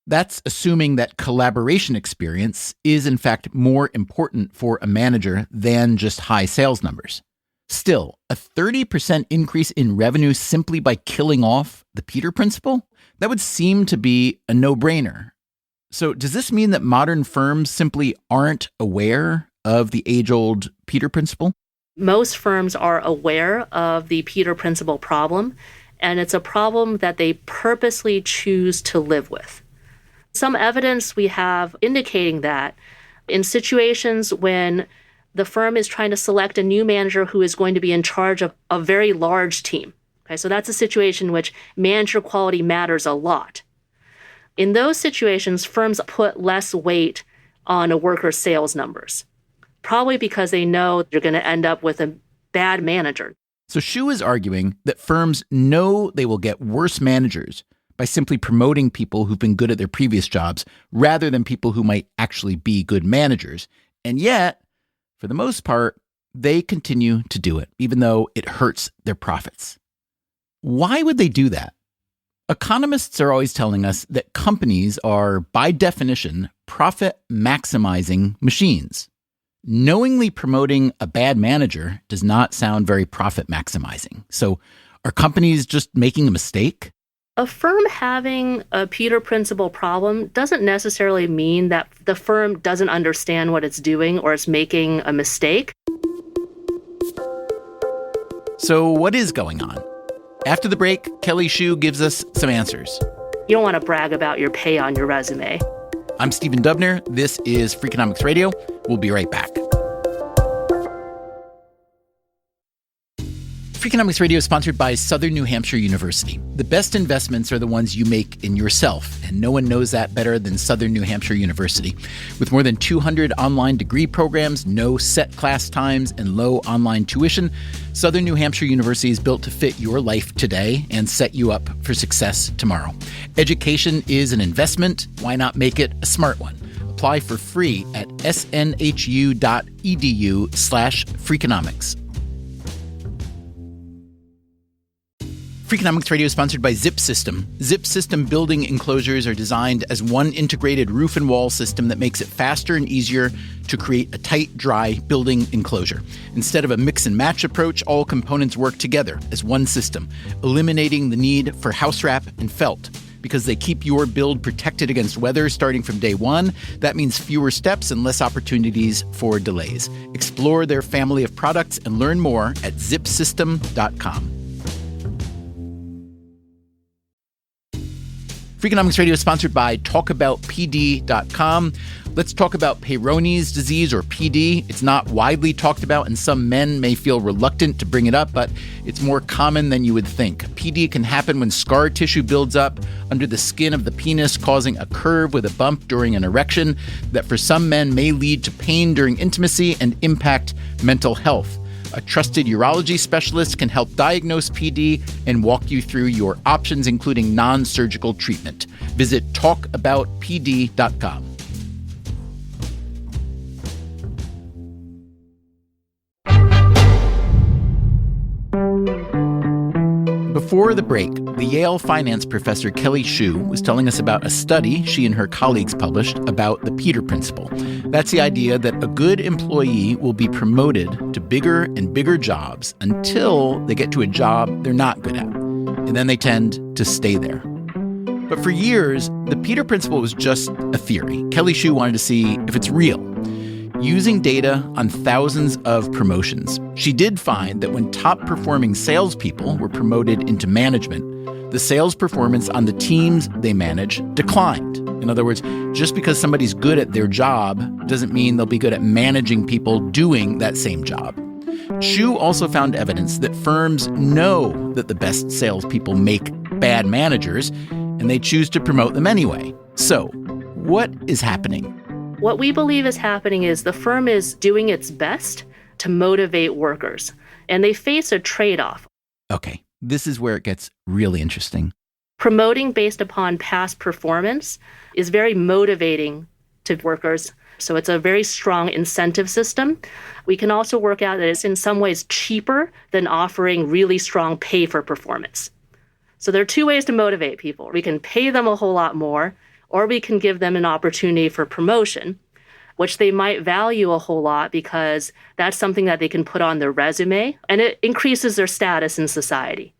That's assuming that collaboration experience is in fact more important for a manager than just high sales numbers. Still, a 30% increase in revenue simply by killing off the Peter Principle? That would seem to be a no-brainer. So does this mean that modern firms simply aren't aware of the age-old Peter Principle? Most firms are aware of the Peter Principle problem, and it's a problem that they purposely choose to live with. Some evidence we have indicating that in situations when the firm is trying to select a new manager who is going to be in charge of a very large team. Okay, so that's a situation in which manager quality matters a lot. In those situations, firms put less weight on a worker's sales numbers, probably because they know you're going to end up with a bad manager. So Shu is arguing that firms know they will get worse managers by simply promoting people who've been good at their previous jobs rather than people who might actually be good managers. And yet, for the most part, they continue to do it, even though it hurts their profits. Why would they do that? Economists are always telling us that companies are, by definition, profit-maximizing machines. Knowingly promoting a bad manager does not sound very profit-maximizing. So are companies just making a mistake? A firm having a Peter Principle problem doesn't necessarily mean that the firm doesn't understand what it's doing or it's making a mistake. So what is going on? After the break, Kelly Shu gives us some answers. You don't want to brag about your pay on your resume. I'm Stephen Dubner. This is Freakonomics Radio. We'll be right back. Freakonomics Radio is sponsored by Southern New Hampshire University. The best investments are the ones you make in yourself, and no one knows that better than Southern New Hampshire University. With more than 200 online degree programs, no set class times, and low online tuition, Southern New Hampshire University is built to fit your life today and set you up for success tomorrow. Education is an investment. Why not make it a smart one? Apply for free at snhu.edu/Freakonomics. Freakonomics Radio is sponsored by Zip System. Zip System building enclosures are designed as one integrated roof and wall system that makes it faster and easier to create a tight, dry building enclosure. Instead of a mix and match approach, all components work together as one system, eliminating the need for house wrap and felt. Because they keep your build protected against weather starting from day one, that means fewer steps and less opportunities for delays. Explore their family of products and learn more at zipsystem.com. Freakonomics Radio is sponsored by TalkAboutPD.com. Let's talk about Peyronie's disease, or PD. It's not widely talked about, and some men may feel reluctant to bring it up, but it's more common than you would think. PD can happen when scar tissue builds up under the skin of the penis, causing a curve with a bump during an erection that for some men may lead to pain during intimacy and impact mental health. A trusted urology specialist can help diagnose PD and walk you through your options, including non-surgical treatment. Visit talkaboutpd.com. Before the break, the Yale finance professor Kelly Shu was telling us about a study she and her colleagues published about the Peter Principle. That's the idea that a good employee will be promoted to bigger and bigger jobs until they get to a job they're not good at, and then they tend to stay there. But for years, the Peter Principle was just a theory. Kelly Shu wanted to see if it's real. Using data on thousands of promotions, she did find that when top-performing salespeople were promoted into management, the sales performance on the teams they manage declined. In other words, just because somebody's good at their job doesn't mean they'll be good at managing people doing that same job. Shu also found evidence that firms know that the best salespeople make bad managers, and they choose to promote them anyway. So, what is happening? What we believe is happening is the firm is doing its best to motivate workers, and they face a trade-off. Okay, this is where it gets really interesting. Promoting based upon past performance is very motivating to workers, so it's a very strong incentive system. We can also work out that it's in some ways cheaper than offering really strong pay for performance. So there are two ways to motivate people. We can pay them a whole lot more, or we can give them an opportunity for promotion, which they might value a whole lot because that's something that they can put on their resume, and it increases their status in society.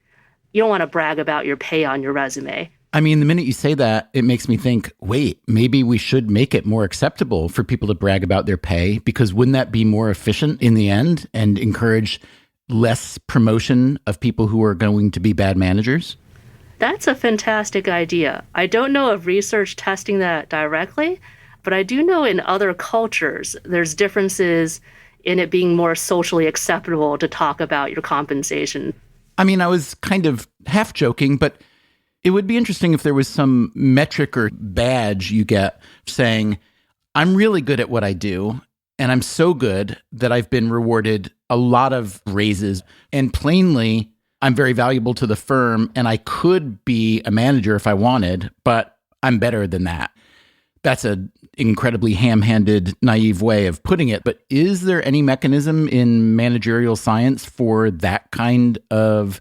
You don't want to brag about your pay on your resume. I mean, the minute you say that, it makes me think, wait, maybe we should make it more acceptable for people to brag about their pay, because wouldn't that be more efficient in the end and encourage less promotion of people who are going to be bad managers? That's a fantastic idea. I don't know of research testing that directly, but I do know in other cultures, there's differences in it being more socially acceptable to talk about your compensation. I mean, I was kind of half joking, but it would be interesting if there was some metric or badge you get saying, I'm really good at what I do, and I'm so good that I've been rewarded a lot of raises. And plainly, I'm very valuable to the firm, and I could be a manager if I wanted, but I'm better than that. That's an incredibly ham-handed, naive way of putting it. But is there any mechanism in managerial science for that kind of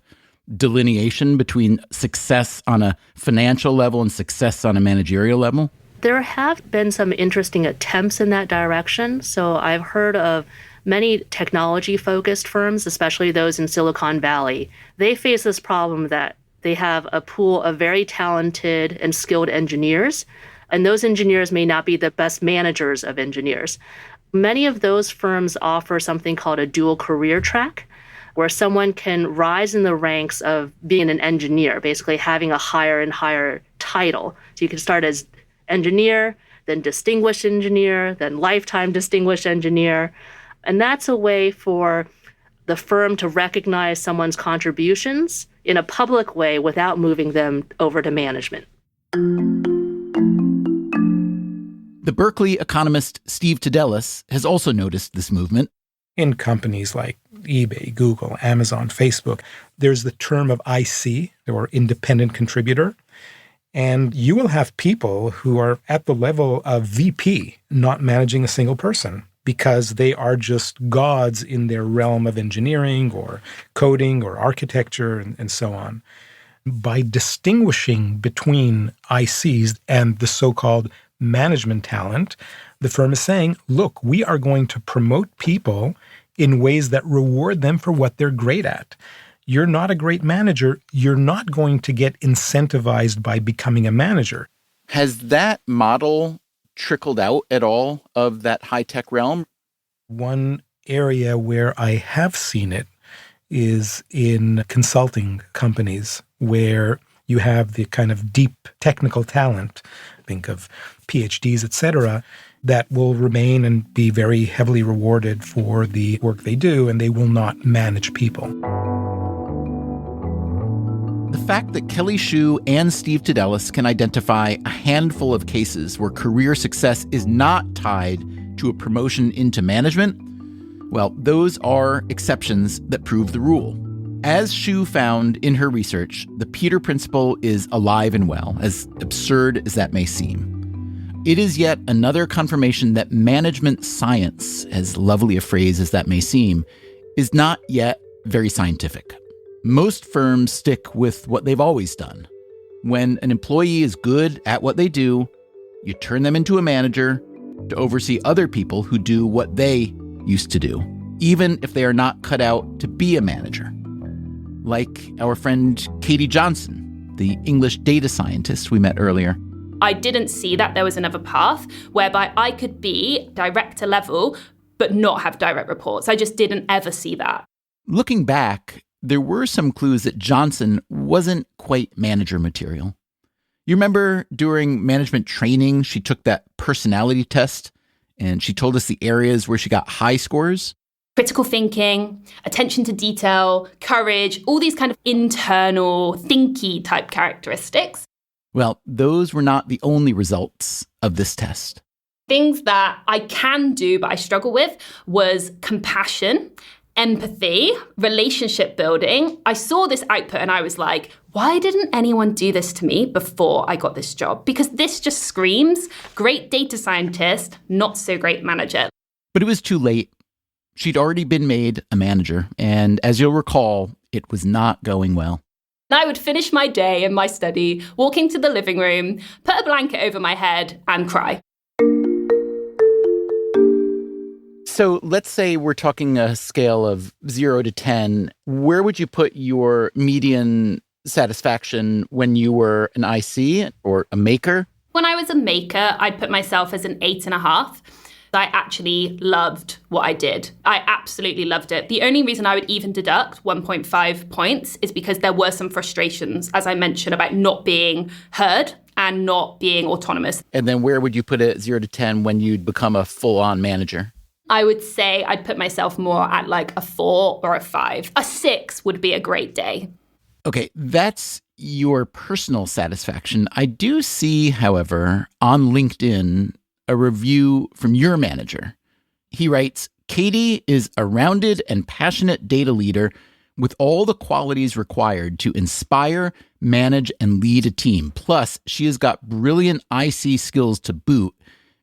delineation between success on a financial level and success on a managerial level? There have been some interesting attempts in that direction. So I've heard of many technology-focused firms, especially those in Silicon Valley. They face this problem that they have a pool of very talented and skilled engineers, and those engineers may not be the best managers of engineers. Many of those firms offer something called a dual career track, where someone can rise in the ranks of being an engineer, basically having a higher and higher title. So you can start as engineer, then distinguished engineer, then lifetime distinguished engineer. And that's a way for the firm to recognize someone's contributions in a public way without moving them over to management. The Berkeley economist Steve Tadelis has also noticed this movement. In companies like eBay, Google, Amazon, Facebook, there's the term of IC, or independent contributor. And you will have people who are at the level of VP, not managing a single person, because they are just gods in their realm of engineering or coding or architecture and so on. By distinguishing between ICs and the so-called management talent, the firm is saying, look, we are going to promote people in ways that reward them for what they're great at. You're not a great manager. You're not going to get incentivized by becoming a manager. Has that model trickled out at all of that high-tech realm? One area where I have seen it is in consulting companies where you have the kind of deep technical talent, think of PhDs, etc., that will remain and be very heavily rewarded for the work they do, and they will not manage people. The fact that Kelly Shue and Steve Tadelis can identify a handful of cases where career success is not tied to a promotion into management, well, those are exceptions that prove the rule. As Shue found in her research, the Peter Principle is alive and well, as absurd as that may seem. It is yet another confirmation that management science, as lovely a phrase as that may seem, is not yet very scientific. Most firms stick with what they've always done. When an employee is good at what they do, you turn them into a manager to oversee other people who do what they used to do, even if they are not cut out to be a manager. Like our friend Katie Johnson, the English data scientist we met earlier. I didn't see that there was another path whereby I could be director level, but not have direct reports. I just didn't ever see that. Looking back, there were some clues that Johnson wasn't quite manager material. You remember during management training, she took that personality test and she told us the areas where she got high scores? Critical thinking, attention to detail, courage, all these kind of internal, thinky type characteristics. Well, those were not the only results of this test. Things that I can do, but I struggle with, was compassion, empathy, relationship building. I saw this output and I was like, why didn't anyone do this to me before I got this job? Because this just screams great data scientist, not so great manager. But it was too late. She'd already been made a manager, and as you'll recall, it was not going well. I would finish my day in my study, walk into the living room, put a blanket over my head, and cry. So let's say we're talking a scale of 0 to 10. Where would you put your median satisfaction when you were an IC or a maker? When I was a maker, I'd put myself as an 8.5. I actually loved what I did. I absolutely loved it. The only reason I would even deduct 1.5 points is because there were some frustrations, as I mentioned, about not being heard and not being autonomous. And then where would you put it 0 to 10 when you'd become a full-on manager? I would say I'd put myself more at like a 4 or a 5. A 6 would be a great day. Okay, that's your personal satisfaction. I do see, however, on LinkedIn, a review from your manager. He writes, Katie is a rounded and passionate data leader with all the qualities required to inspire, manage, and lead a team. Plus, she has got brilliant IC skills to boot.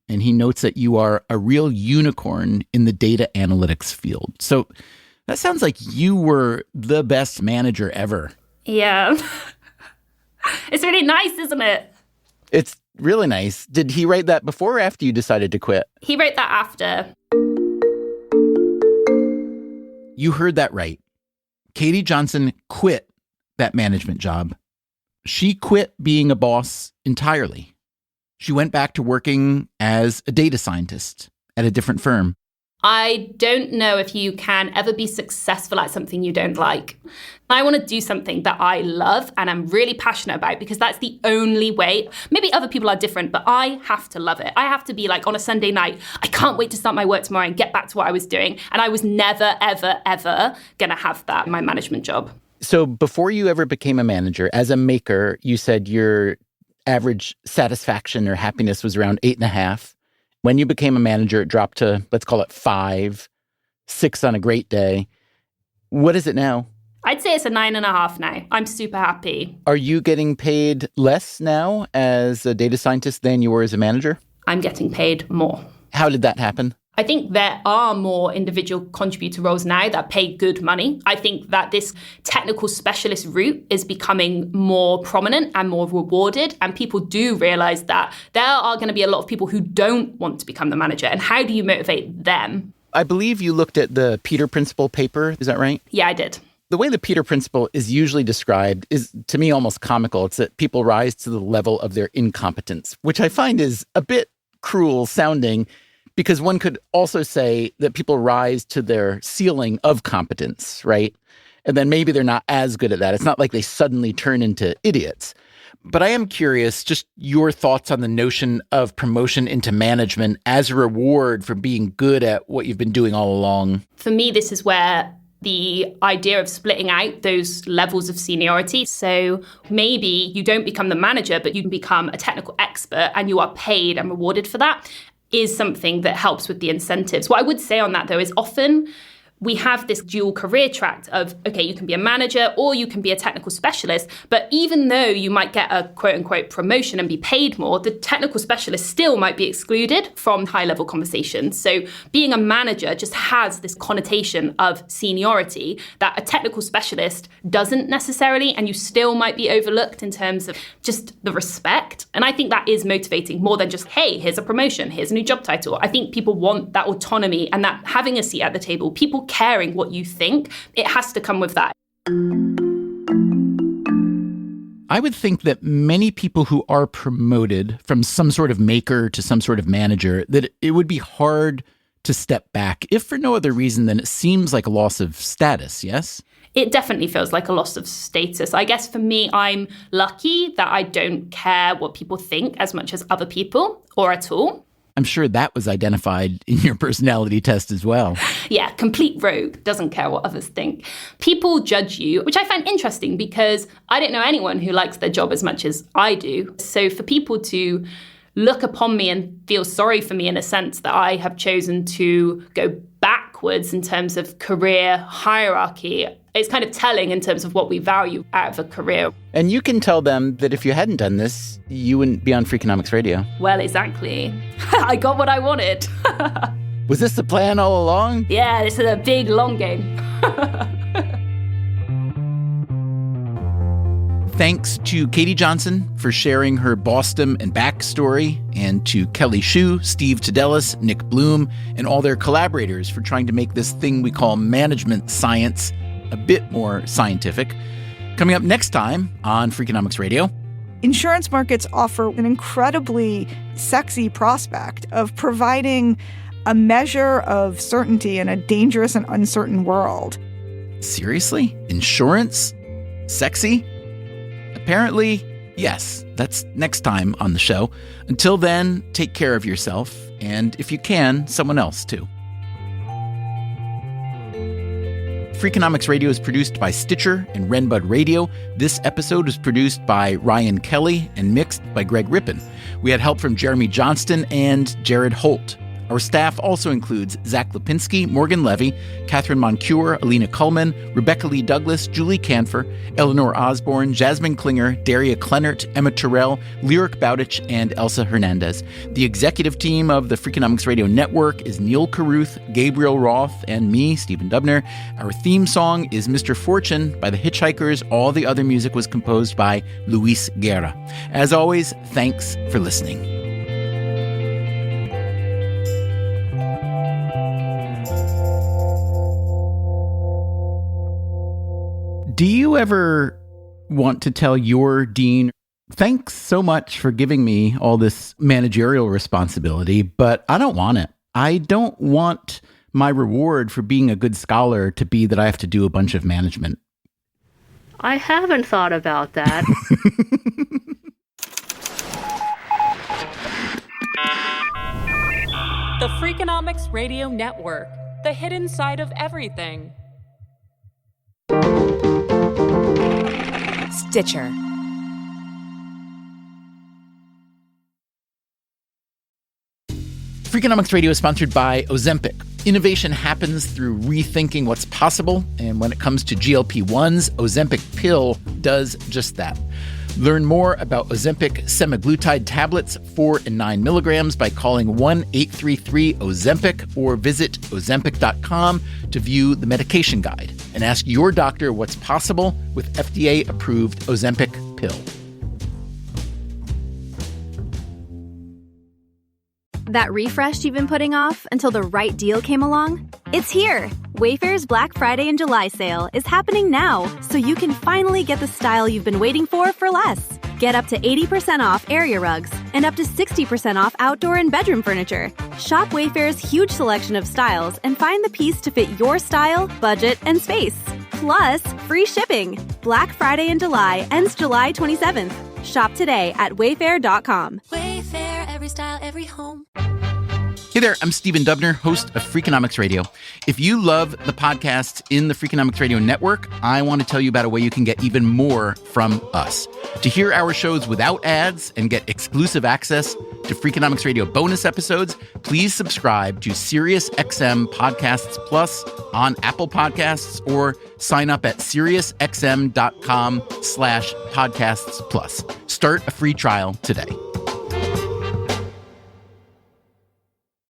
And he notes that you are a real unicorn in the data analytics field. So that sounds like you were the best manager ever. Yeah. It's really nice, isn't it? It's really nice. Did he write that before or after you decided to quit? He wrote that after. You heard that right. Katie Johnson quit that management job. She quit being a boss entirely. She went back to working as a data scientist at a different firm. I don't know if you can ever be successful at something you don't like. I want to do something that I love and I'm really passionate about because that's the only way. Maybe other people are different, but I have to love it. I have to be like on a Sunday night, I can't wait to start my work tomorrow and get back to what I was doing. And I was never, ever, ever going to have that in my management job. So before you ever became a manager, as a maker, you said your average satisfaction or happiness was around 8.5. When you became a manager, it dropped to, let's call it 5, 6 on a great day. What is it now? I'd say it's a 9.5 now. I'm super happy. Are you getting paid less now as a data scientist than you were as a manager? I'm getting paid more. How did that happen? I think there are more individual contributor roles now that pay good money. I think that this technical specialist route is becoming more prominent and more rewarded. And people do realize that there are going to be a lot of people who don't want to become the manager. And how do you motivate them? I believe you looked at the Peter Principle paper. Is that right? Yeah, I did. The way the Peter Principle is usually described is, to me, almost comical. It's that people rise to the level of their incompetence, which I find is a bit cruel sounding. Because one could also say that people rise to their ceiling of competence, right? And then maybe they're not as good at that. It's not like they suddenly turn into idiots. But I am curious, just your thoughts on the notion of promotion into management as a reward for being good at what you've been doing all along. For me, this is where the idea of splitting out those levels of seniority. So maybe you don't become the manager, but you can become a technical expert and you are paid and rewarded for that. Is something that helps with the incentives. What I would say on that, though, is often we have this dual career track of, okay, you can be a manager or you can be a technical specialist. But even though you might get a quote unquote promotion and be paid more, the technical specialist still might be excluded from high level conversations. So being a manager just has this connotation of seniority that a technical specialist doesn't necessarily, and you still might be overlooked in terms of just the respect. And I think that is motivating more than just, hey, here's a promotion, here's a new job title. I think people want that autonomy and that having a seat at the table, people caring what you think, it has to come with that. I would think that many people who are promoted from some sort of maker to some sort of manager, that it would be hard to step back, if for no other reason than it seems like a loss of status, yes? It definitely feels like a loss of status. I guess for me, I'm lucky that I don't care what people think as much as other people, or at all. I'm sure that was identified in your personality test as well. Yeah, complete rogue, doesn't care what others think. People judge you, which I find interesting because I don't know anyone who likes their job as much as I do. So for people to look upon me and feel sorry for me in a sense that I have chosen to go backwards in terms of career hierarchy, it's kind of telling in terms of what we value out of a career. And you can tell them that if you hadn't done this, you wouldn't be on Freakonomics Radio. Well, exactly. I got what I wanted. Was this the plan all along? Yeah, this is a big, long game. Thanks to Katie Johnson for sharing her bossdom and backstory, and to Kelly Shue, Steve Tadelis, Nick Bloom, and all their collaborators for trying to make this thing we call management science a bit more scientific. Coming up next time on Freakonomics Radio. Insurance markets offer an incredibly sexy prospect of providing a measure of certainty in a dangerous and uncertain world. Seriously? Insurance? Sexy? Apparently, yes. That's next time on the show. Until then, take care of yourself, and if you can, someone else too. Freakonomics Radio is produced by Stitcher and Renbud Radio. This episode was produced by Ryan Kelly and mixed by Greg Rippin. We had help from Jeremy Johnston and Jared Holt. Our staff also includes Zach Lipinski, Morgan Levy, Catherine Moncure, Alina Kuhlman, Rebecca Lee Douglas, Julie Canfer, Eleanor Osborne, Jasmine Klinger, Daria Kleinert, Emma Terrell, Lyric Bowditch, and Elsa Hernandez. The executive team of the Freakonomics Radio Network is Neil Carruth, Gabriel Roth, and me, Stephen Dubner. Our theme song is Mr. Fortune by the Hitchhikers. All the other music was composed by Luis Guerra. As always, thanks for listening. Do you ever want to tell your dean, thanks so much for giving me all this managerial responsibility, but I don't want it. I don't want my reward for being a good scholar to be that I have to do a bunch of management. I haven't thought about that. The Freakonomics Radio Network, the hidden side of everything. Stitcher. Freakonomics Radio is sponsored by Ozempic. Innovation happens through rethinking what's possible, and when it comes to GLP-1s, Ozempic pill does just that. Learn more about Ozempic semaglutide tablets, 4 and 9 milligrams, by calling 1-833-OZEMPIC or visit Ozempic.com to view the medication guide and ask your doctor what's possible with FDA-approved Ozempic pill. That refresh you've been putting off until the right deal came along? It's here! Wayfair's Black Friday and July sale is happening now, so you can finally get the style you've been waiting for less. Get up to 80% off area rugs and up to 60% off outdoor and bedroom furniture. Shop Wayfair's huge selection of styles and find the piece to fit your style, budget, and space. Plus, free shipping. Black Friday in July ends July 27th. Shop today at wayfair.com. Wayfair, every style, every home. Hey there, I'm Stephen Dubner, host of Freakonomics Radio. If you love the podcasts in the Freakonomics Radio Network, I want to tell you about a way you can get even more from us. To hear our shows without ads and get exclusive access to Freakonomics Radio bonus episodes, please subscribe to SiriusXM Podcasts Plus on Apple Podcasts or sign up at SiriusXM.com/podcasts plus. Start a free trial today.